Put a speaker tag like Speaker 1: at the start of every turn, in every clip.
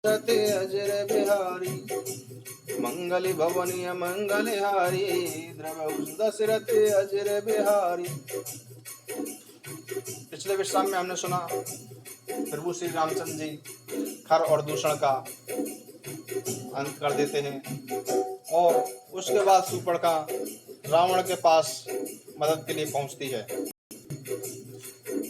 Speaker 1: सत्य अजर बिहारी मंगल भवनीय मंगल हारी द्रवहु दशरथ अजर बिहारी। पिछले विश्राम में हमने सुना प्रभु श्री रामचंद्र जी खर और दूषण का अंत कर देते हैं और उसके बाद शूर्पणखा रावण के पास मदद के लिए पहुंचती है।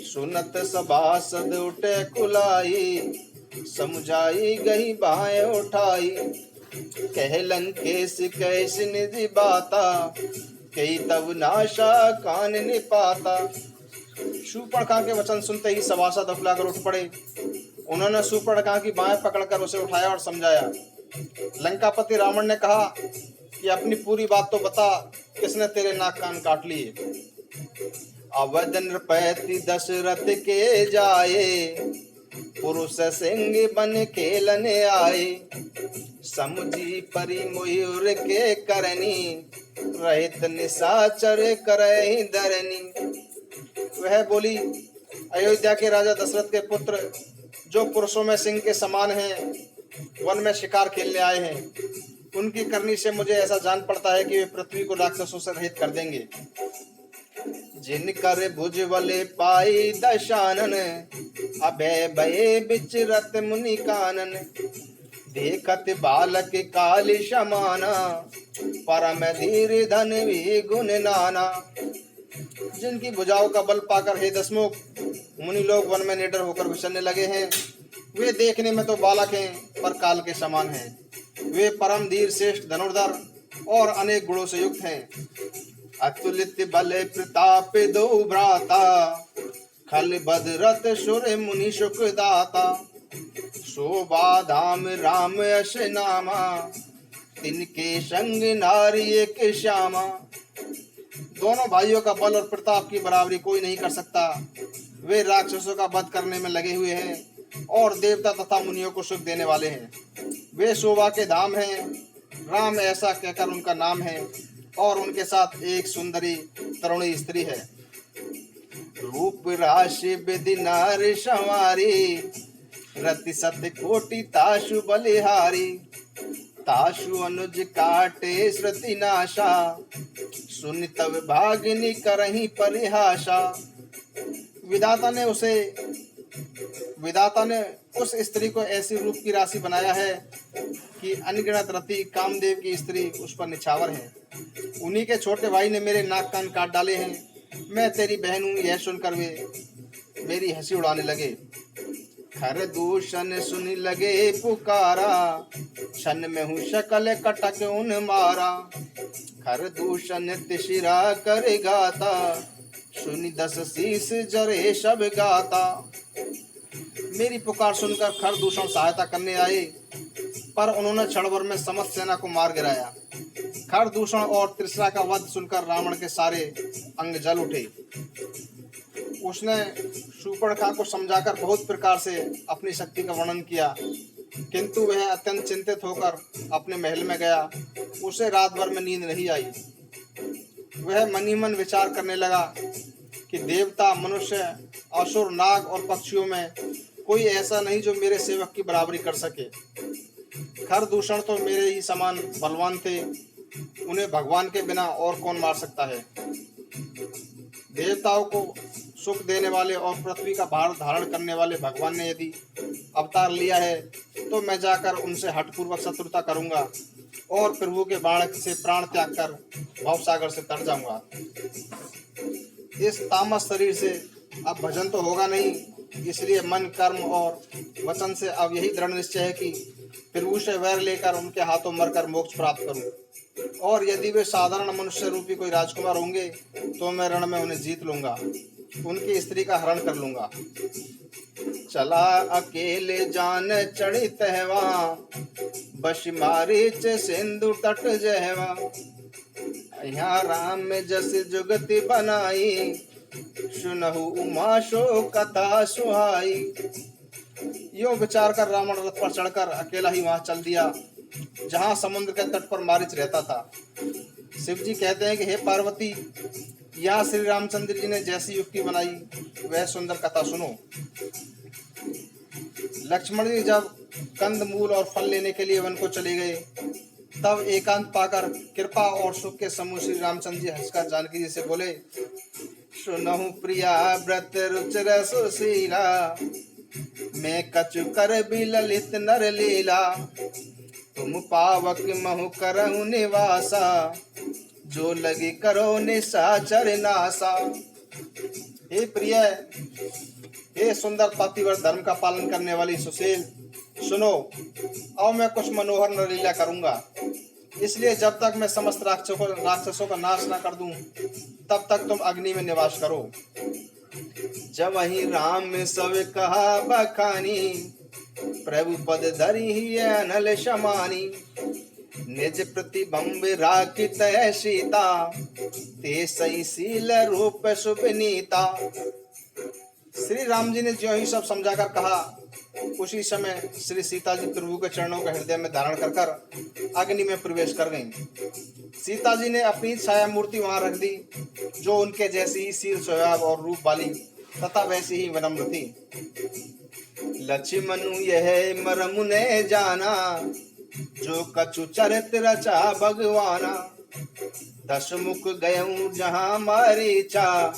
Speaker 1: सुनत सभासद उठे कुलाई समुझाई गई बाहें उठाई कह लंकेश कैसे निधि बाता कई तब नाशा कान निपाता। शूर्पणखा के वचन सुनते ही सभासद उठलाकर उठ पड़े। उन्होंने शूर्पणखा की बाहें पकड़कर उसे उठाया और समझाया। लंकापति रावण ने कहा कि अपनी पूरी बात तो बता, किसने तेरे नाक कान काट लिए। अवध नृपति दशरथ के जाए पुरुष सिंह बन खेलने आए समुझी परि मयूर के करनी रहित निशाचर करहि धरनी। वह बोली, अयोध्या के राजा दशरथ के पुत्र जो पुरुषों में सिंह के समान हैं, वन में शिकार खेलने आए हैं, उनकी करनी से मुझे ऐसा जान पड़ता है कि वे पृथ्वी को राक्षसों से रहित कर देंगे। जिनकर भुज बले पाई दशानन अभय भये विचरत मुनि कानन देखत बालक काल समाना परम धीर धन भी गुण नाना। जिनकी भुजाओं का बल पाकर हे दशमुख मुनि लोग वन में निडर होकर विचरने लगे हैं, वे देखने में तो बालक हैं पर काल के समान हैं। वे परम धीर श्रेष्ठ धनुर्धर और अनेक गुणों से युक्त हैं। अतुलित बल प्रताप दो भ्राता खल बदरत सुर मुनि सुख दाता शोभा धाम राम यश नामा तिनके संग नारी एक श्यामा। दोनों भाइयों का बल और प्रताप की बराबरी कोई नहीं कर सकता। वे राक्षसों का वध करने में लगे हुए हैं और देवता तथा मुनियों को सुख देने वाले हैं। वे शोभा के धाम हैं, राम ऐसा कहकर उनका नाम है और उनके साथ एक सुंदरी तरुणी स्त्री है। रूप राशि विधि नारी संवारी रति सत्य कोटि ताशु बलिहारी ताशु अनुज काटे श्रुति नाशा सुन तब भागिनी करही परिहासा। विधाता ने उस स्त्री को ऐसी रूप की राशि बनाया है कि अनगिनत रति कामदेव की स्त्री उस पर निछावर है। उन्हीं के छोटे भाई ने मेरे नाक कान काट डाले हैं। मैं तेरी बहन हूँ, यह सुनकर वे मेरी हंसी उड़ाने लगे। खर दूषण सुन लगे पुकारा क्षण में हूँ शकल कटक उन मारा खर दूषण तिशिरा कर गाता सुनि दस शीस जरे सब गाता। मेरी पुकार सुनकर खर दूषण सहायता करने आए पर उन्होंने क्षण भर में समस्त सेना को मार गिराया। खर दूषण और त्रिशरा का वध सुनकर रावण के सारे अंग जल उठे। उसने शूर्पणखा को समझाकर बहुत प्रकार से अपनी शक्ति का वर्णन किया, किंतु वह अत्यंत चिंतित होकर अपने महल में गया। उसे रात भर में नींद नहीं आई। वह मन ही मन विचार करने लगा कि देवता, मनुष्य, असुर, नाग और पक्षियों में कोई ऐसा नहीं जो मेरे सेवक की बराबरी कर सके। खर दूषण तो मेरे ही समान बलवान थे, उन्हें भगवान के बिना और कौन मार सकता है। देवताओं को सुख देने वाले और पृथ्वी का भार धारण करने वाले भगवान ने यदि अवतार लिया है तो मैं जाकर उनसे हठपूर्वक शत्रुता करूंगा और प्रभु के बाण से प्राण त्याग कर भवसागर से तर जाऊंगा। इस तामस शरीर से अब भजन तो होगा नहीं, इसलिए मन, कर्म और वचन से अब यही दृढ़ निश्चय है कि प्रभु से वैर लेकर उनके हाथों मरकर मोक्ष प्राप्त करूं। और यदि वे साधारण मनुष्य रूपी कोई राजकुमार होंगे तो मैं रण में उन्हें जीत लूंगा, उनकी स्त्री का हरण कर लूंगा। चला अकेले जान चढ़ी तहवा बश मारीच सिंधु तट जहवा यहाँ राम में जस जुगति बनाई सुनहु उमा शो कथा सुहाई। यो विचार कर रावण रथ पर चढ़कर अकेला ही वहां चल दिया जहां समुद्र के तट पर मारीच रहता था। शिव जी कहते हैं कि हे पार्वती, यहाँ श्री रामचंद्र जी ने जैसी युक्ति बनाई वह सुंदर कथा सुनो। लक्ष्मण जी जब कंदमूल और फल लेने के लिए वन को चले गए। तब एकांत पाकर कृपा और सुख के समूह श्री रामचंद्र जी हंसकर जानकी जी से बोले, सुनहु प्रिया व्रत रुचिर सुशीला, मैं कछु कर भी ललित नर लीला, तुम पावक महु करहु निवासा, जो लगी करो निशाचर नासा। हे प्रिय, हे सुंदर पतिव्रत धर्म का पालन करने वाली सुशील, सुनो, अब मैं कुछ मनोहर नरलीला करूंगा। इसलिए जब तक मैं समस्त राक्षसों का नाश न कर दूं, तब तक तुम अग्नि में निवास करो। जब वही राम सब कहा बखानी, प्रभु पद धरी ही अनल शमानी, निज प्रतिबंब राखित सीता, ते सही शील रूप शुभ नीता। श्री राम जी ने जो ही सब समझाकर कहा, उसी समय श्री सीता जी प्रभु के चरणों को हृदय में धारण कर कर अग्नि में प्रवेश कर गईं। सीता जी ने अपनी छाया मूर्ति वहां रख दी, जो उनके जैसी ही शील स्वभाव और रूप वाली तथा वैसी ही विनम्र थी। लक्ष्मणु यह मरमु ने जाना, जो कछु चरित रचा भगवाना, दस मुख गयऊं जहां मारीचा,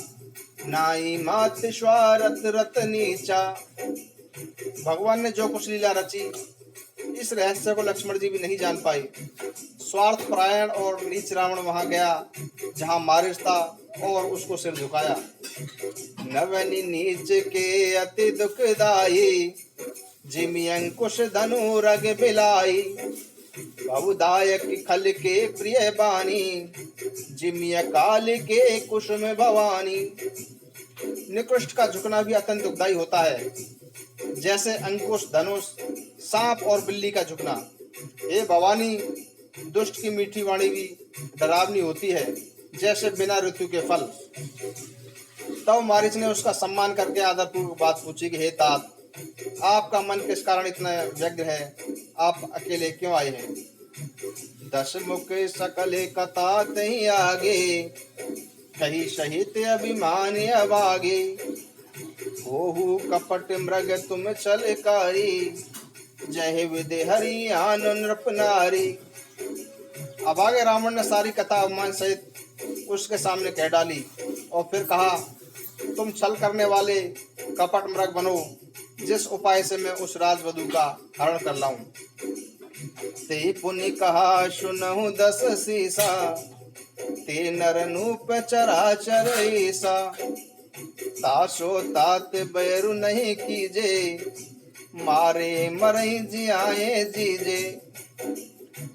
Speaker 1: नाई मात स्वारत रत नीचा। भगवान ने जो कुछ लीला रची, इस रहस्य को लक्ष्मण जी भी नहीं जान पाए। स्वार्थ परायण और नीच रावण वहां गया जहां मारिच था और उसको सिर झुकाया। नवनी नीच के अति दुखदाई, जिमि अंकुश धनु रग बिलाई, बहुदायक खल के प्रिय बानी, जिमि काल के कुसुम भवानी। निकृष्ट का झुकना भी अत्यंत दुखदाई होता है, जैसे अंकुश, धनुष, सांप और बिल्ली का झुकना। हे भवानी, दुष्ट की मीठी वाणी भी डरावनी होती है, जैसे बिना ऋतु के फल। तब मारीच ने उसका सम्मान करके आदरपूर्वक बात पूछी कि हे तात, आपका मन किस कारण इतना व्यग्र है, आप अकेले क्यों आए हैं? दस मुख सकल कथा तही आगे, कही सहित अभिमान अभागे, ओहु कपट मृग तुम छलकारी, जय विदे हरि आन नृप नारी। अभागे रावण ने सारी कथा अभिमान सहित उसके सामने कह डाली और फिर कहा, तुम छल करने वाले कपट मृग बनो, जिस उपाय से मैं उस राजवधू का हरण कर लाऊं। ते पुनि कहा सुनहु दस सीसा, ते नर नूप चराचर ईसा, तासो तात बैरु नहीं कीजे, मारे मरई जियाए जीजे।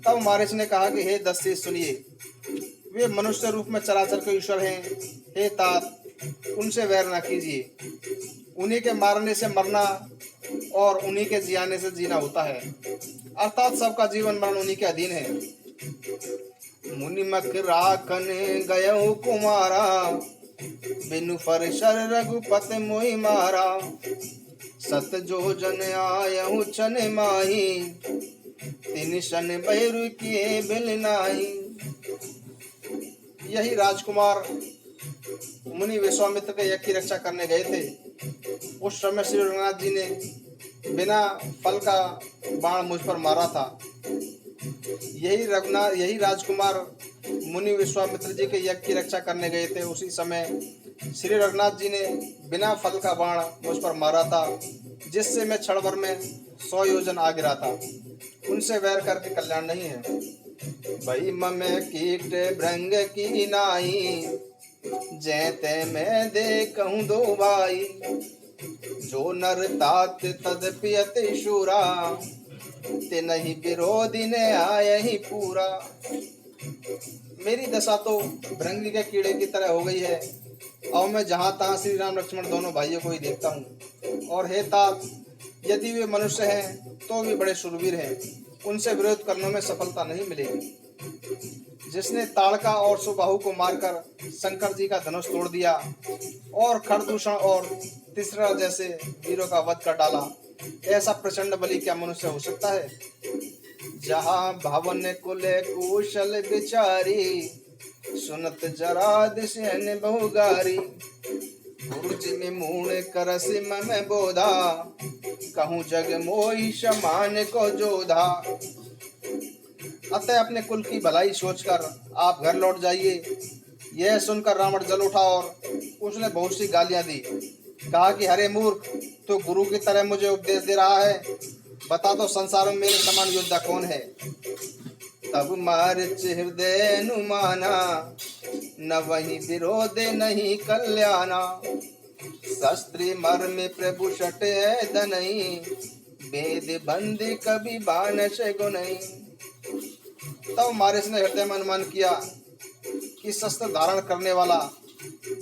Speaker 1: तब मारिच ने कहा कि हे दस्यु सुनिए, वे मनुष्य रूप में चराचर के ईश्वर हैं। हे तात, उनसे वैर न कीजिए। उन्हीं के मारने से मरना और उन्हीं के जियाने से जीना होता है, अर्थात सबका जीवन मरण उन्हीं के अधीन है। मुनिमक राखन गयऊ कुमारा, बिनु फरशर रघुपत मोहि मारा, सत जो जन आयहु छन माही, तिन शन बैरु किए बिल नाही। यही राजकुमार मुनि विश्वामित्र के यज्ञ की रक्षा करने गए थे। उस समय श्री रघुनाथ जी ने बिना फल का बाण मुझ पर मारा था। यही राजकुमार मुनि विश्वामित्र जी के यज्ञ की रक्षा करने गए थे। उसी समय श्री रघुनाथ जी ने बिना फल का बाण मुझ पर मारा था, जिससे मैं क्षण भर में 100 योजन आ गिरा था। उनसे वैर करके कल्याण नहीं है। भई ममे कीट भृंग की नाई, जैते मैं देखूं दो भाई, जो नर तात तदपि अति शूरा, ते नहीं विरोधी ने आए ही पूरा। मेरी दशा तो भृंगी के कीड़े की तरह हो गई है, और मैं जहां तहां श्री राम लक्ष्मण दोनों भाइयों को ही देखता हूँ। और हे तात, यदि वे मनुष्य हैं तो भी बड़े शूरवीर हैं, उनसे विरोध करने में सफलता नहीं मिलेगी। जिसने ताड़का और सुबाहु को मारकर शंकर जी का धनुष तोड़ दिया और खरदूषण और तीसरा जैसे वीरों का वध कर डाला, ऐसा प्रचंड बलि क्या मनुष्य हो सकता है? जहाँ भवन कुले कुशल विचारी, सुनत जरा दिशन बहुगारी, गुरुज में मूण करस मम बोधा, कहूँ जग मोहि समान को जोधा। अतः अपने कुल की भलाई सोचकर आप घर लौट जाइए। यह सुनकर रावण जल उठा और उसने बहुत सी गालियां दी। कहा कि हरे मूर्ख, तो गुरु की तरह मुझे उपदेश दे रहा है, बता तो संसार में मेरे समान योद्धा कौन है। तब मारिच हृदय नुमाना, न वही विरोध नहीं कल्याणा। शस्त्री मर में प्रभु सटे दनई, वेद बंदी कभी बानस गुनई। तब मारिच ने हृदय में अनुमान किया कि शस्त्र धारण करने वाला,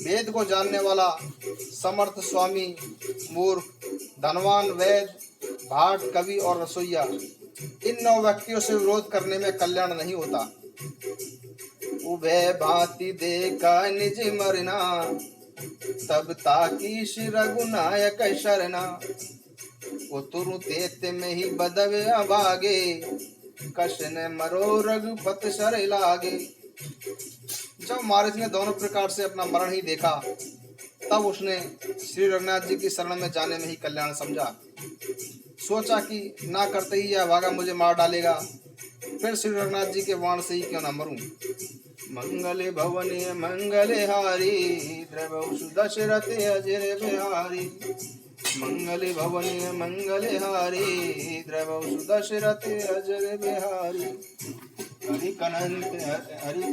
Speaker 1: वेद को जानने वाला, समर्थ स्वामी, मूर्ख, धनवान, वैद, भाट, कवि और रसोईया, इन 9 व्यक्तियों से विरोध करने में कल्याण नहीं होता। उभय भांति देखा निज मरना, तब ताकी श्री रघुनायक शरणा। उतरु तेत में ही बदवे अभागे, कशन मरो रघुपत सर लागे। जब मारिच ने दोनों प्रकार से अपना मरण ही देखा, तब उसने श्री रघुनाथ जी की शरण में जाने में ही कल्याण समझा। सोचा कि ना करते ही यह भागा मुझे मार डालेगा, फिर श्री रघुनाथ जी के वाण से ही क्यों ना मरूं। मंगल भवने मंगल हारी, द्रवसु दशरथ अजर बिहारी। मंगल भवने मंगल हारी, द्रवसु दशरथ अजर बिहारी। हरि कनंत हरि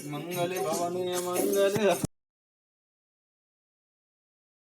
Speaker 1: मंगल भवने मंगल